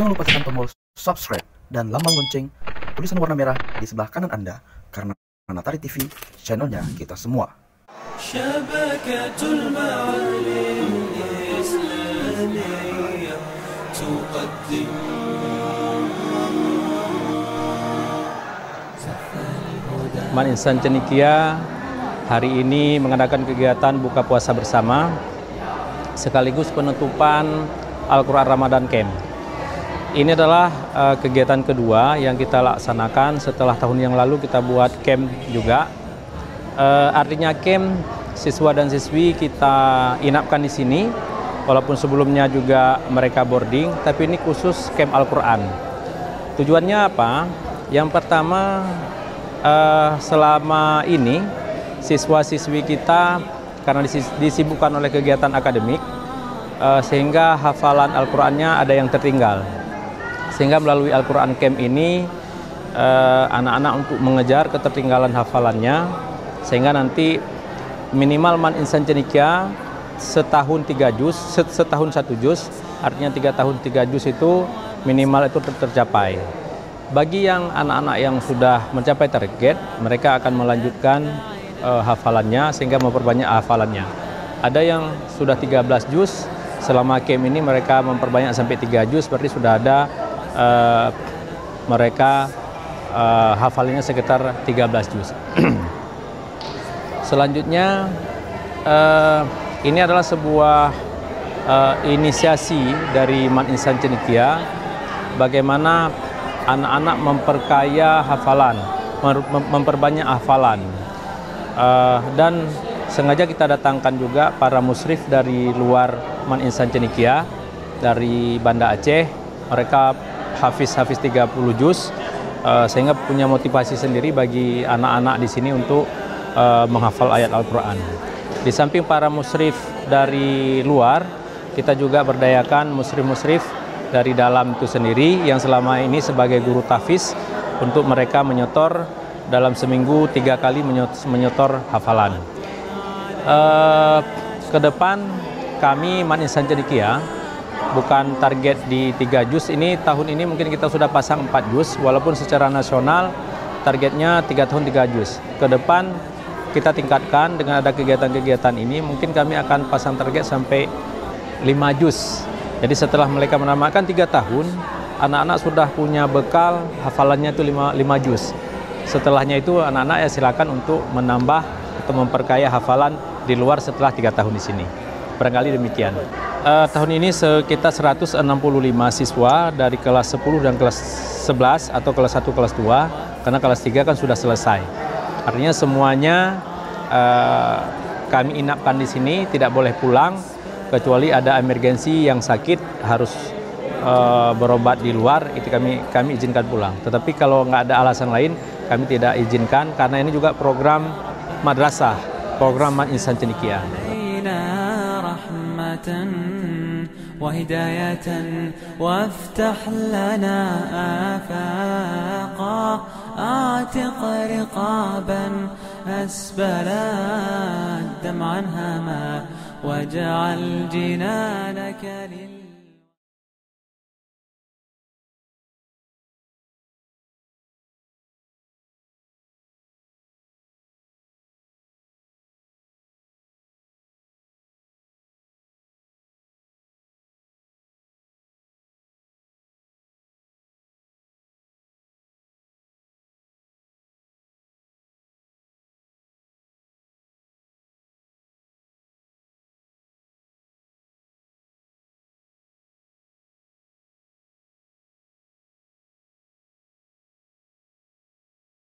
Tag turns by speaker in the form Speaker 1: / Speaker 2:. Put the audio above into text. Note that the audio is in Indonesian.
Speaker 1: Jangan lupa tekan tombol subscribe dan lambang lonceng tulisan warna merah di sebelah kanan Anda, karena Natari TV, channelnya kita semua. Syabakatul Ma'alim Islamiyah tuqaddim
Speaker 2: Man Insan Cendekia hari ini mengadakan kegiatan buka puasa bersama sekaligus penutupan Al-Quran Ramadan Camp. Ini adalah kegiatan kedua yang kita laksanakan setelah tahun yang lalu kita buat camp juga. Artinya camp siswa dan siswi kita inapkan di sini, walaupun sebelumnya juga mereka boarding, tapi ini khusus camp Al-Quran. Tujuannya apa? Yang pertama, selama ini siswa-siswi kita karena disibukkan oleh kegiatan akademik, sehingga hafalan Al-Qurannya ada yang tertinggal. Sehingga melalui Al-Quran Camp ini anak-anak untuk mengejar ketertinggalan hafalannya, sehingga nanti minimal Man Insan Cendekia setahun 3 juz, setahun 1 juz, artinya 3 tahun 3 juz itu minimal itu tercapai. Bagi yang anak-anak yang sudah mencapai target, mereka akan melanjutkan hafalannya sehingga memperbanyak hafalannya. Ada yang sudah 13 juz, selama camp ini mereka memperbanyak sampai 3 juz, berarti sudah ada mereka hafalannya sekitar 13 juz. Selanjutnya ini adalah sebuah inisiasi dari Man Insan Cendekia bagaimana anak-anak memperkaya hafalan, memperbanyak hafalan, dan sengaja kita datangkan juga para musyrif dari luar Man Insan Cendekia, dari Banda Aceh. Mereka hafiz 30 juz, sehingga punya motivasi sendiri bagi anak-anak di sini untuk menghafal ayat Al-Quran. Di samping para musyrif dari luar, kita juga berdayakan musyrif-musyrif dari dalam itu sendiri yang selama ini sebagai guru tahfiz untuk mereka menyetor dalam seminggu 3 kali menyetor hafalan. Ke depan kami Man Insan Cendekia bukan target di 3 juz ini, tahun ini mungkin kita sudah pasang 4 juz, walaupun secara nasional targetnya 3 tahun 3 juz. Ke depan kita tingkatkan dengan ada kegiatan-kegiatan ini, mungkin kami akan pasang target sampai 5 juz. Jadi setelah mereka menamakan 3 tahun, anak-anak sudah punya bekal hafalannya itu 5 juz. Setelahnya itu anak-anak ya silakan untuk menambah atau memperkaya hafalan di luar setelah 3 tahun di sini. Barangkali demikian. Tahun ini sekitar 165 siswa dari kelas 10 dan kelas 11 atau kelas 1, kelas 2, karena kelas 3 kan sudah selesai. Artinya semuanya kami inapkan di sini, tidak boleh pulang, kecuali ada emergensi yang sakit harus berobat di luar, itu kami izinkan pulang. Tetapi kalau nggak ada alasan lain, kami tidak izinkan, karena ini juga program madrasah, program Man Insan Cendekia.
Speaker 3: وهداية وافتح لنا آفاقا أعتق رقابا أسبلا الدمع هما واجعل جنانك لله